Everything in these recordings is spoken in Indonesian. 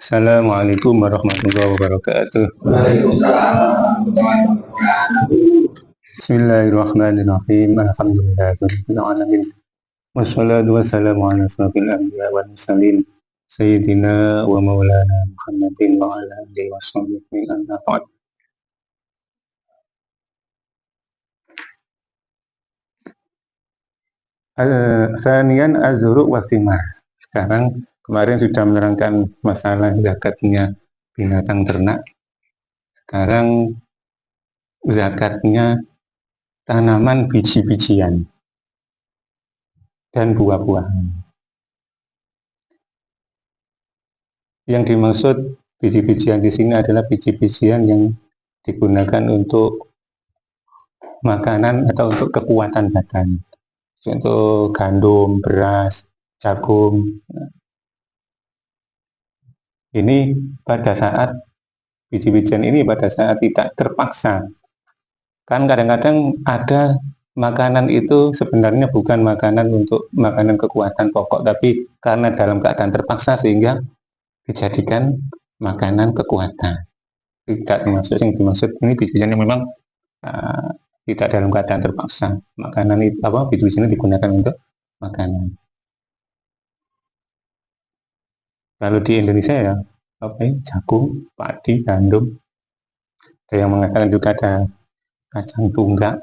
Assalamualaikum warahmatullahi wabarakatuh. Bismillahirrahmanirrahim. Alhamdulillahirabbil alamin. Wassalatu wassalamu ala asyrofil anbiya wal mursalin sayyidina wa maulana Muhammadin wa ala alihi washabbihi amma ba'd. Sanian azhuru wa thimar. Sekarang kemarin sudah menerangkan masalah zakatnya binatang ternak. Sekarang zakatnya tanaman biji-bijian dan buah-buahan. Yang dimaksud biji-bijian di sini adalah biji-bijian yang digunakan untuk makanan atau untuk kekuatan badan. Contoh gandum, beras, jagung. Ini pada saat biji-bijian ini pada saat tidak terpaksa. Kan kadang-kadang ada makanan itu sebenarnya bukan makanan untuk makanan kekuatan pokok, tapi karena dalam keadaan terpaksa sehingga dijadikan makanan kekuatan. Tidak termasuk yang dimaksud ini biji-bijian yang memang tidak dalam keadaan terpaksa. Makanan itu biji-bijian digunakan untuk makanan. Kalau di Indonesia ya jagung, padi, gandum. Ada yang mengatakan juga ada kacang tunggak.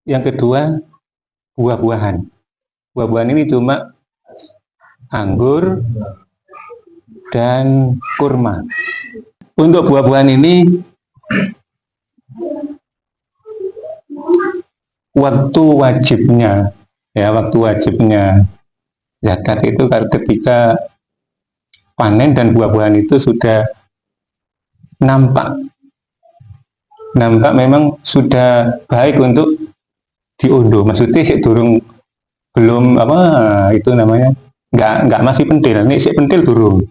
Yang kedua, buah-buahan. Buah-buahan ini cuma anggur dan kurma. Untuk buah-buahan ini waktu wajibnya zakat itu ketika panen dan buah-buahan itu sudah nampak memang sudah baik untuk diunduh. Maksudnya belum itu namanya nggak masih pentil. Ini pentil durung.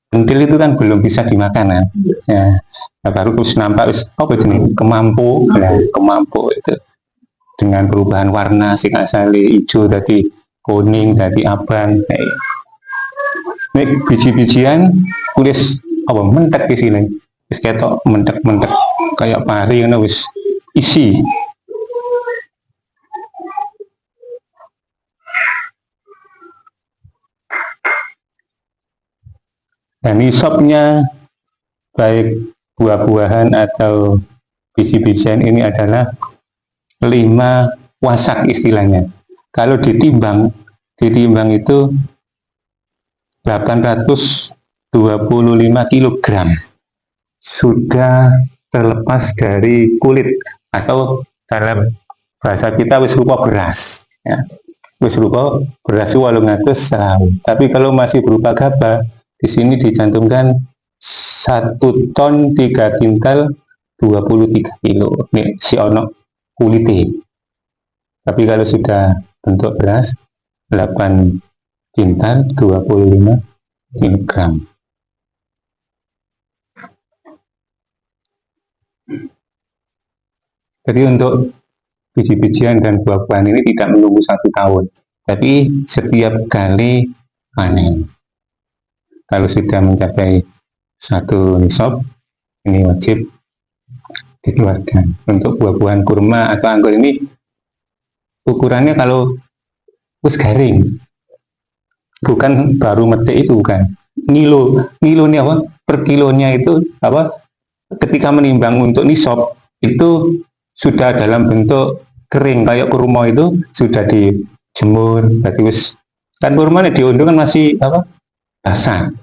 Pentil itu kan belum bisa dimakan kan. Ya, baru terus nampak kemampu itu dengan perubahan warna sing asale hijau tadi kuning tadi abang. Nek biji-bijian tulis mentek di sini. Wis ketok mentek kayak pari ngono wis isi. Dan nisabnya baik buah-buahan atau biji-bijian ini adalah 5 wasak istilahnya. Kalau ditimbang itu 825 kg sudah terlepas dari kulit atau dalam bahasa kita wis rupa beras ya. Wis rupa beras 800 serau. Tapi kalau masih berupa gabah di sini dicantumkan 1 ton 3 kintal 23 kilo. Nih si ono kulite. Tapi kalau sudah bentuk beras 8 kintal 25 kg. Jadi untuk biji-bijian dan buah-buahan ini tidak menunggu 1 tahun, tapi setiap kali panen. Kalau sudah mencapai 1 nisab, ini wajib dikeluarkan. Untuk buah-buahan kurma atau anggur ini ukurannya kalau us garing, bukan baru metik itu bukan. Nilo ini per kilonya itu ketika menimbang untuk nisab itu sudah dalam bentuk kering kayak kurma itu sudah dijemur. Berarti kan kurma diunduh kan masih basah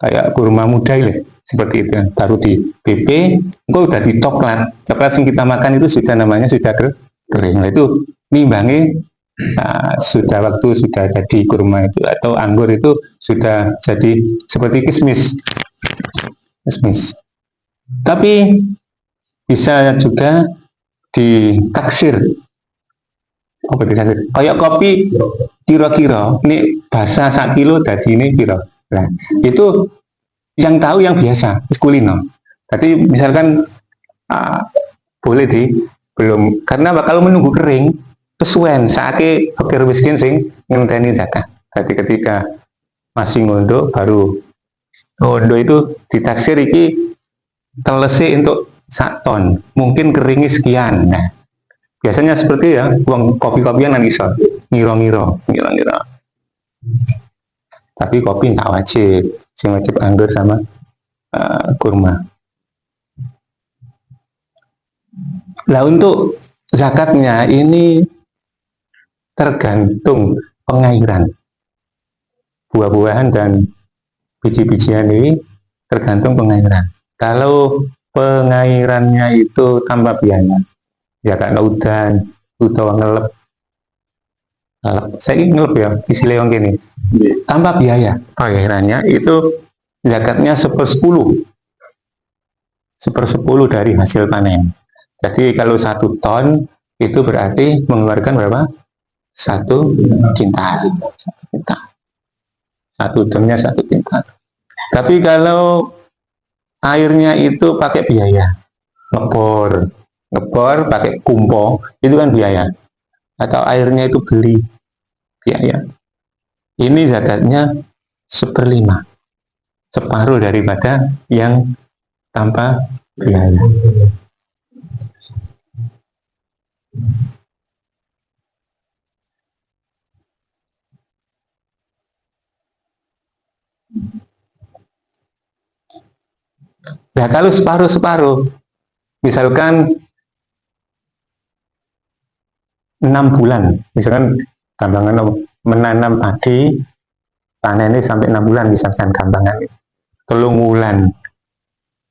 kayak kurma muda ini seperti itu baru di BP engkau udah di coklat yang kita makan itu sudah kering. Nah, itu nimbangnya sudah jadi kurma itu atau anggur itu sudah jadi seperti kismis. Tapi bisa juga ditaksir kayak kopi kira-kira ini basah 1 kilo dari ini kira. Nah, itu yang tahu yang biasa kulino. Jadi misalkan boleh belum karena kalau menunggu kering kesuwen saatnya fakir miskin sing ngenteni zakat. Jadi ketika masih ngondo baru ngondo itu ditaksir iki telesi untuk 1 ton, mungkin keringi sekian. Nah, biasanya seperti ya, uang kopi-kopian kan iso ngiro-ngiro. Tapi kopi nggak wajib, sing wajib anggur sama kurma. Nah, untuk zakatnya ini tergantung pengairan. Buah-buahan dan biji-bijian ini tergantung pengairan. Kalau pengairannya itu tanpa biaya, ya karena udan, utawa ngelep. Saya ngelep ya, isi leong gini. Tanpa biaya, pengairannya itu zakatnya 1/10. 1/10 dari hasil panen. Jadi kalau 1 ton itu berarti mengeluarkan berapa? 1 kintal. 1 tonnya 1 kintal. Tapi kalau airnya itu pakai biaya, ngebor pakai kumpo, itu kan biaya. Atau airnya itu beli, biaya. Ini zakatnya 1/5, separuh daripada yang tanpa biaya. Nah, kalau separuh-separuh, misalkan 6 bulan, misalkan gampangan menanam padi, panennya sampai 6 bulan, misalkan gampangan 3 bulan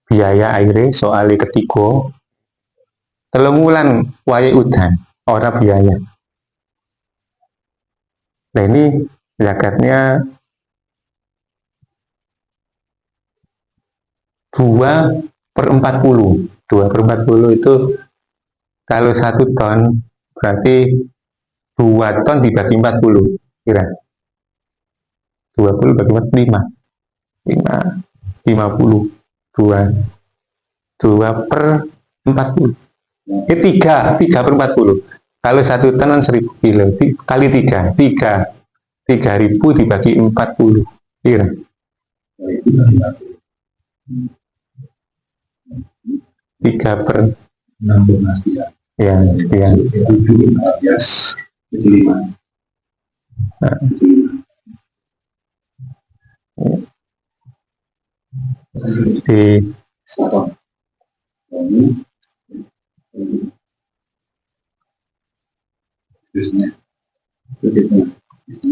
biaya airnya, soalnya ketiga, 3 bulan wae udan, ora biaya. Nah, ini zakatnya 2/40. 2/40 itu kalau 1 ton berarti 2 ton dibagi 40, kira 20 bagi 5, 50, 2/40. 3/40. Kalau 1 ton kan 1000 kilo, kali 3.000 dibagi 40, kira 3/6, ya sekian.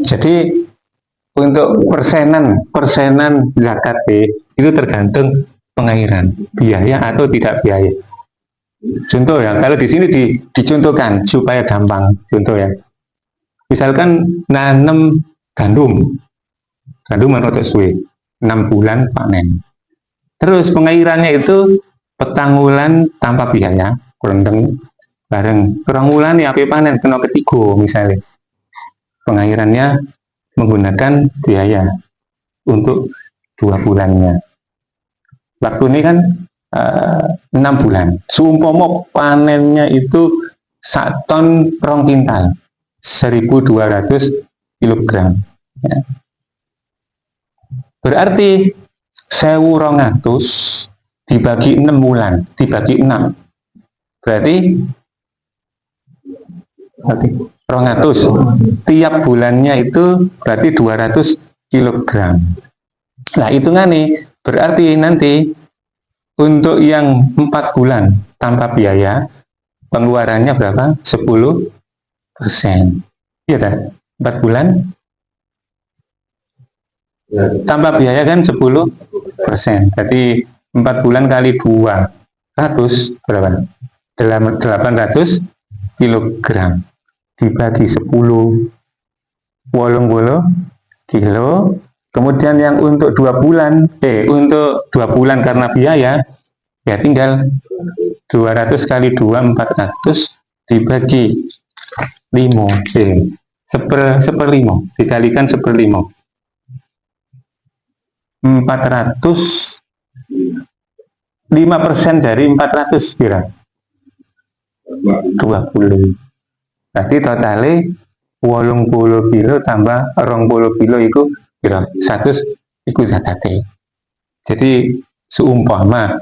Jadi untuk persenan zakat itu tergantung pengairan, biaya atau tidak biaya. Contoh ya, kalau di sini dicontohkan supaya gampang. Contoh ya, misalkan nanam gandum atau suwe, 6 bulan panen. Terus pengairannya itu petang bulan tanpa biaya, kurang bareng. Kurang bulan ya panen kena ketiga misalnya. Pengairannya menggunakan biaya untuk 2 bulannya. Waktu ini kan 6 bulan. Seumpama panennya itu 1 ton 2 kintal, 1.200 kilogram. Ya. Berarti 1.200 dibagi 6 bulan, dibagi 6. Berarti 200. Tiap bulannya itu berarti 200 kilogram. Nah, hitungan nih, berarti nanti untuk yang 4 bulan tanpa biaya, pengeluarannya berapa? 10%. Iya kan? 4 bulan tanpa biaya kan 10%. Jadi 4 bulan kali 200 berapa? 800 kilogram dibagi 10, 80 kilo. Kemudian yang untuk 2 bulan, untuk 2 bulan karena biaya, ya tinggal 200 kali 2, 400 dibagi 5, 1/5, dikalikan 1/5. 400, 5% dari 400 kira 20. Berarti totalnya 80 kilo tambah 20 kilo itu kira 100 iku zakate. Jadi seumpama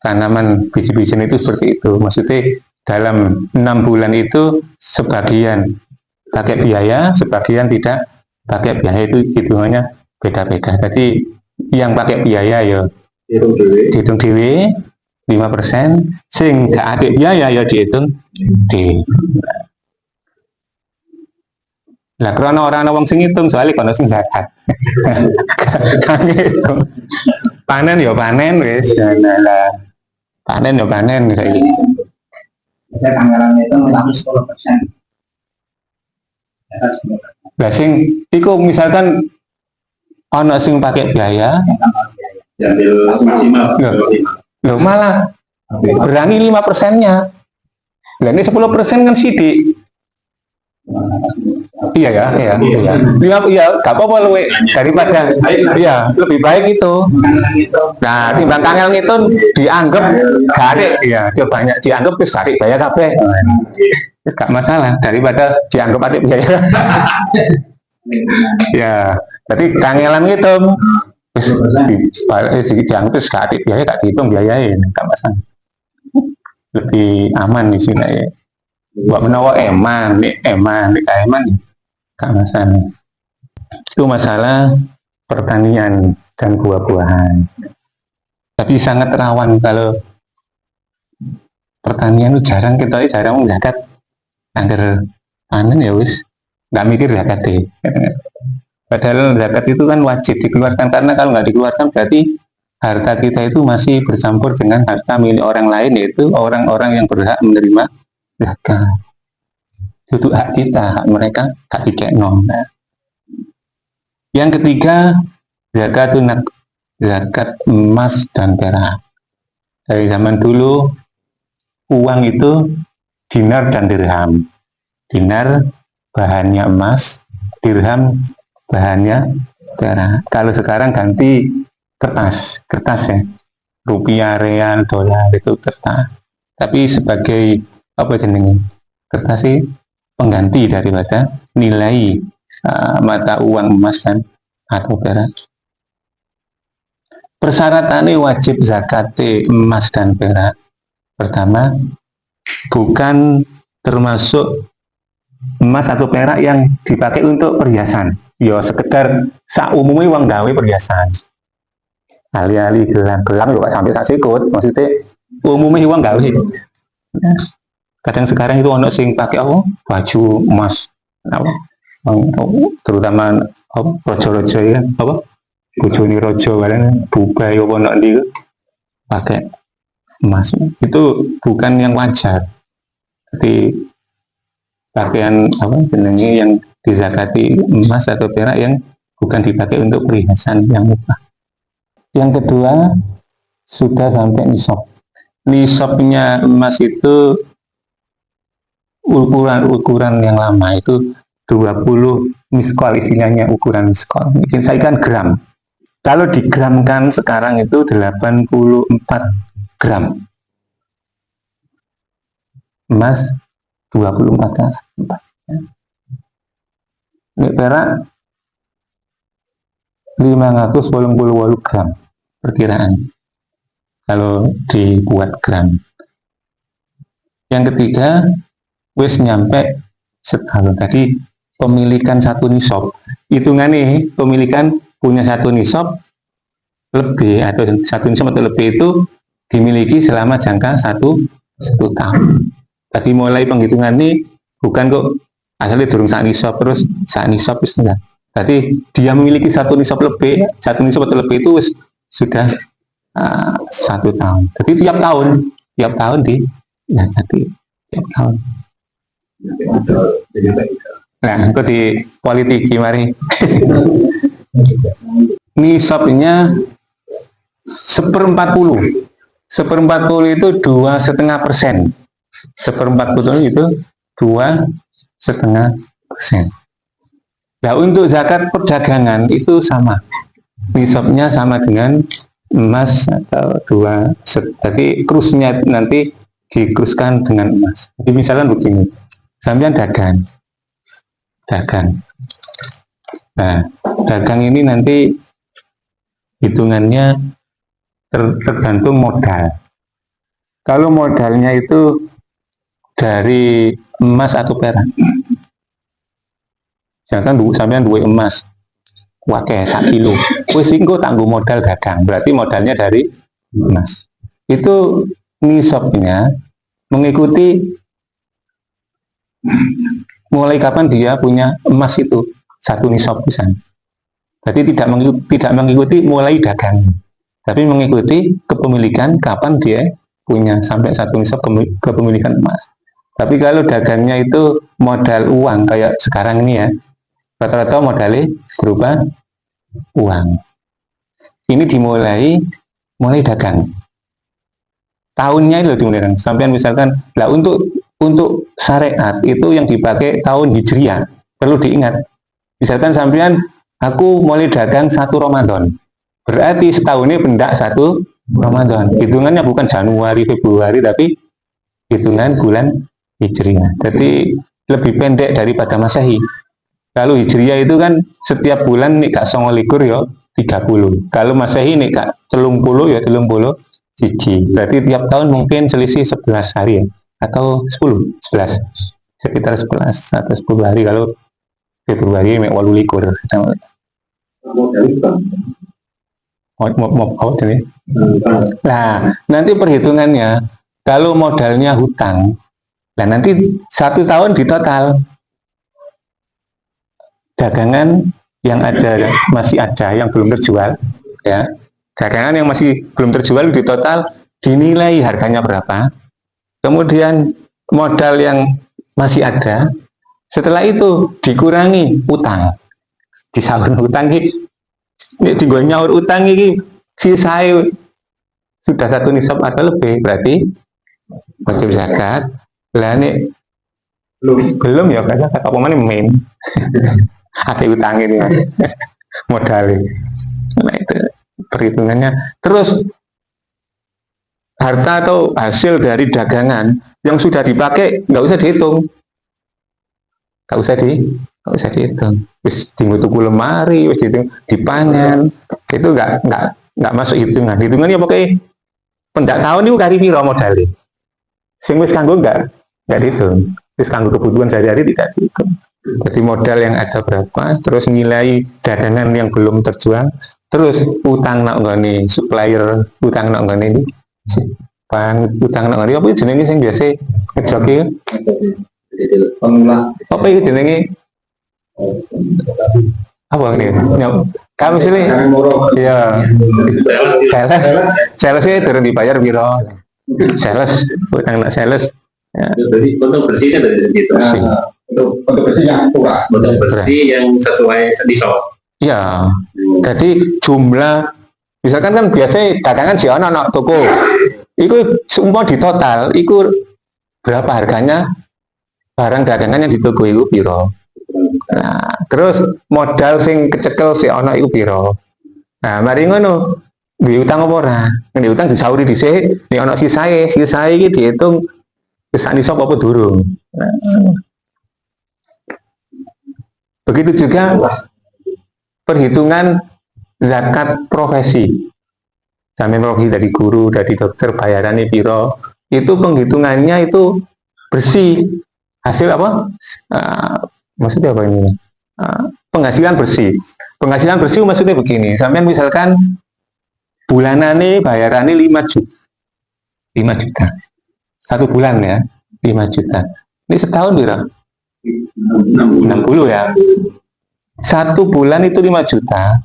tanaman biji-bijian itu seperti itu, maksudnya dalam 6 bulan itu sebagian pakai biaya, sebagian tidak pakai biaya, itu hitungannya beda-beda. Jadi yang pakai biaya ya dihitung dewe 5%, sing gak ada biaya ya dihitung D. Lah karena orang wong sing ngitung, soalnya kono sing zakat. Kan ngitung. Panen ya panen wis. Lah panen ya panen kayak gitu. Saya anggaran itu menambah 10%. Lah sing iku misalkan ana sing pakai biaya, Jadi maksimal. loh malah berani 5%-nya. Lah ini 10% kan sidik. Iya ya, iya, gak apa-apa lu daripada, iya lebih baik itu. Nah, timbang kangel ngitung dianggap gak ada, iya dia banyak dianggap terus gak ada biaya kabeh. Terus gak masalah daripada dianggap ada biaya. Ya, jadi kangelan ngitung terus dianggap terus gak ada biaya, gak dihitung biayain, gak masalah. Lebih aman di sini ya. Buat menawa eman gak masalah. Itu masalah pertanian dan buah-buahan. Tapi sangat rawan kalau pertanian itu jarang zakat. Agar panen ya wis nggak mikir zakat deh. Padahal zakat itu kan wajib dikeluarkan, karena kalau nggak dikeluarkan berarti harta kita itu masih bercampur dengan harta milik orang lain, yaitu orang-orang yang berhak menerima zakat. Itu hak kita, hak mereka gak dikekno. Nah. Yang ketiga, zakat emas dan perak. Dari zaman dulu uang itu dinar dan dirham. Dinar bahannya emas, dirham bahannya perak. Kalau sekarang ganti kertas ya. Rupiah, real, dolar itu kertas. Tapi sebagai apa jenenge? Kertas sih pengganti daripada nilai mata uang emas dan atau perak. Persyaratannya wajib zakat emas dan perak. Pertama, bukan termasuk emas atau perak yang dipakai untuk perhiasan. Ya sekedar saumumnya uang gawe perhiasan. Ali-ali gelang juga sampai sak sikut, maksudnya umumnya uang gawe. Nah, kadang sekarang itu ono sing pakai apa? Baju emas. Apa? Terutama apa? Rojo-rojo ya, apa? Bojone rojo barang bubai apa ono ndi pakai emas. Itu bukan yang wajar. Jadi pakaian apa jenenge yang dizakati emas atau perak yang bukan dipakai untuk perhiasan yang mubah. Yang kedua, sudah sampai nisab. Nisabnya emas itu ukuran yang lama itu 20 miskol, isinya ukuran miskol. Mungkin saya kan gram. Kalau digramkan sekarang itu 84 gram. Emas 24 karat. Ini perak 588 gram perkiraan. Kalau dibuat gram. Yang ketiga, wis nyampe setahun. Tadi pemilikan satu nisab. Hitungannya pemilikan punya satu nisab lebih atau satu nisab atau lebih itu dimiliki selama jangka satu tahun. Tadi mulai penghitungan ini bukan kok asalnya durung sak nisab terus sak nisab wis enggak. Tadi dia memiliki satu nisab atau lebih itu sudah 1 tahun. Tapi tiap tahun di ya jadi tiap tahun. Nah, itu di politik mari. Nisabnya 1/40. 1/40 itu 2,5%. 1/40 itu 2,5%. Nah, untuk zakat perdagangan itu sama. Nisabnya sama dengan emas atau tapi krusnya nanti dikruskan dengan emas. Jadi misalnya begini, sampean dagang. Nah, dagang ini nanti hitungannya tergantung modal. Kalau modalnya itu dari emas atau perak, misalkan sampean duwe emas, wakai 1 kilo, wis engko tangguh modal dagang, berarti modalnya dari emas. Itu nisabnya mengikuti mulai kapan dia punya emas itu 1 nisab pisan. Berarti tidak mengikuti mulai dagang, tapi mengikuti kepemilikan kapan dia punya sampai 1 nisab kepemilikan emas. Tapi kalau dagangnya itu modal uang kayak sekarang ini ya, rata-rata modalnya berupa uang. Ini dimulai dagang. Tahunnya itu dimulai. Sampai misalkan, lah untuk syariat itu yang dipakai tahun Hijriah. Perlu diingat. Misalkan sampean aku mulai dagang 1 Ramadan. Berarti setahunnya pendak 1 Ramadan. Hitungannya bukan Januari, Februari, tapi hitungan bulan Hijriah. Jadi lebih pendek daripada Masehi. Kalau Hijriah itu kan setiap bulan nih kak 29 ya 30. Kalau Masehi nih kak 30 ya 30 siji. Berarti tiap tahun mungkin selisih 11 hari ya. Atau 10, 11. Sekitar 11 atau 10 hari kalau Februari mek 28. Mau jadi. Nah, nanti perhitungannya kalau modalnya hutang, nah nanti 1 tahun di total dagangan yang ada masih ada yang belum terjual, ya dagangan yang masih belum terjual di total dinilai harganya berapa, kemudian modal yang masih ada, setelah itu dikurangi utang, disaur utang ini tinggal nyaur utang ini sisai sudah 1 nisab atau lebih, berarti wajib zakat. Lah ini belum ya kan zakat apa mana main ada utang ini modalnya. Nah itu perhitungannya. Terus harta atau hasil dari dagangan yang sudah dipakai nggak usah dihitung, nggak usah dihitung. Wis tinggal tuku lemari, wis dipanen, itu nggak masuk hitungan. Hitungannya pokoknya pendak tahun itu kari piro modalnya. Sing wis kanggo nggak dihitung. Wis kanggo kebutuhan sehari-hari tidak dihitung. Jadi modal yang ada berapa, terus nilai dagangan yang belum terjual, terus utang nak nggone supplier, utang nak nggone ini, utang nak nggone apa itu jenenge sing biasa ngejoki? Apa itu jenenge? Apa ini? Kamu sini? Iya. Sales sih turun dibayar biro. Sales, utang nak sales. Ya. Jadi untuk bersihnya dari situ. Untuk bersih yang akurat, untuk bersih yang sesuai nisab. Ya, jadi jumlah, misalkan kan biasanya dagangan si anak toko, itu semua di total, itu berapa harganya barang dagangan yang di toko itu piro. Nah, terus modal sing kecekel si anak itu piro. Nah, mari ngono, di utang apa ora? Di utang disauri dhisik, nek ana sisae iki dihitung wis nisab apa durung. Begitu juga perhitungan zakat profesi. Sampai profesi dari guru, dari dokter, bayarannya piro. Itu penghitungannya itu bersih. Hasil apa? Maksudnya apa ini? Penghasilan bersih. Penghasilan bersih maksudnya begini. Sampai misalkan bulanannya bayarannya 5 juta. 5 juta. 1 bulan ya, 5 juta. Ini setahun berapa? 60 ya. 1 bulan itu 5 juta.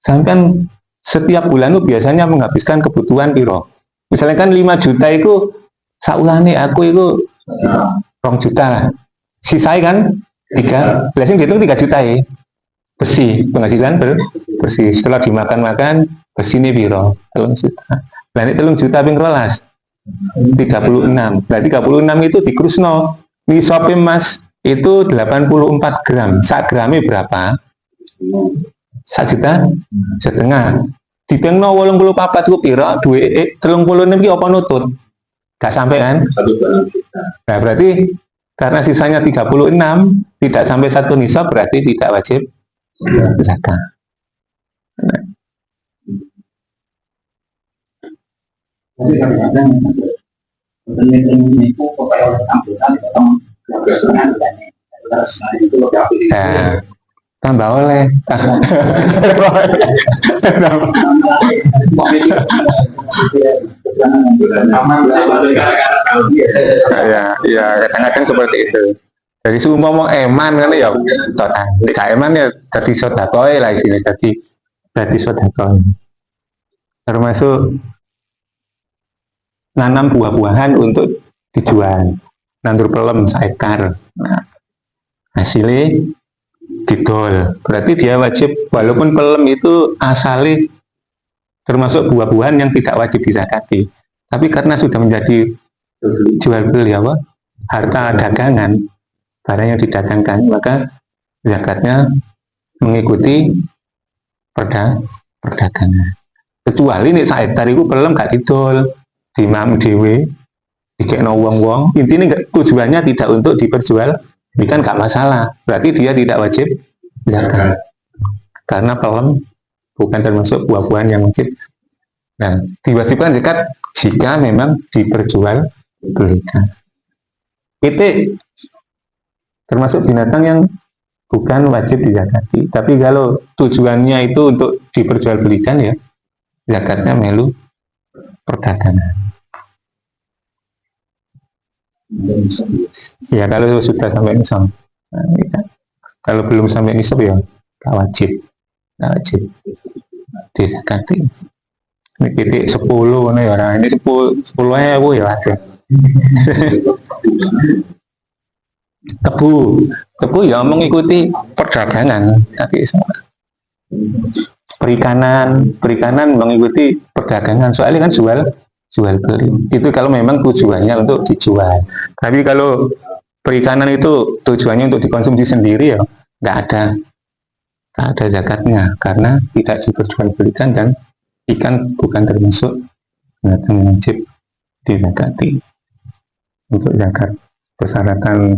Sampai setiap bulan itu biasanya menghabiskan kebutuhan piro. Misalnya kan 5 juta itu saulane aku itu 2 juta lah. Sisai kan 3. Biasanya dihitung 3 juta ya. Bersih, penghasilan bersih. Setelah dimakan-makan bersih ini piro? 3 juta. Nah ini 3 juta ping 12. 36. Berarti 36 itu dikrusno. Nisab emas itu 84 gram. 1 gramnya berapa? 1,5 juta. Dipengno 84 ku pira? 36 iki apa nutut? Gak sampai kan? 1,6 juta. Nah, berarti karena sisanya 36 tidak sampai 1 nisab berarti tidak wajib zakat. Tapi kadang-kadang itu supaya oleh anggota potong 12,5 bulannya. Terus itu lebih habis itu. Nah, tambah oleh. Ya, kadang-kadang seperti itu. Dari seumpama eman kan ya, total. Jika eman ya jadi sodakoi lah sini, jadi sodakoi. Termasuk nanam buah-buahan untuk dijual. Nandur pelem seekar. Nah, hasilnya didol. Berarti dia wajib, walaupun pelem itu asalnya termasuk buah-buahan yang tidak wajib dizakati. Tapi karena sudah menjadi jual beli apa? Harta dagangan, barang yang didagangkan, maka zakatnya mengikuti perdagangan. Kecuali nih saektar itu pelem gak didol, dimam dewe, dikekno wong-wong. Intinya tujuannya tidak untuk diperjual, ini kan gak masalah. Berarti dia tidak wajib zakat. Karena pelem bukan termasuk buah-buahan yang wajib. Nah, diwajibkan zakat jika memang diperjual belikan. Pitik termasuk binatang yang bukan wajib dizakati. Tapi kalau tujuannya itu untuk diperjualbelikan ya, zakatnya melu perdagangan. Ya kalau sudah sampai nisab. Nah, ya. Kalau belum sampai nisab ya nggak wajib dizakati. Ini pitik 10 nih orang ini 10 ya ada. Tebu ya mengikuti perdagangan, tapi semua perikanan mengikuti perdagangan, soalnya kan jual beli itu kalau memang tujuannya untuk dijual. Tapi kalau perikanan itu tujuannya untuk dikonsumsi sendiri ya nggak ada zakatnya, karena tidak diperjualbelikan dan ikan bukan termasuk binatang wajib dizakati. Untuk zakat persyaratan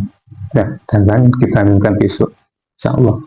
ya, dan kita minta besok, insya Allah.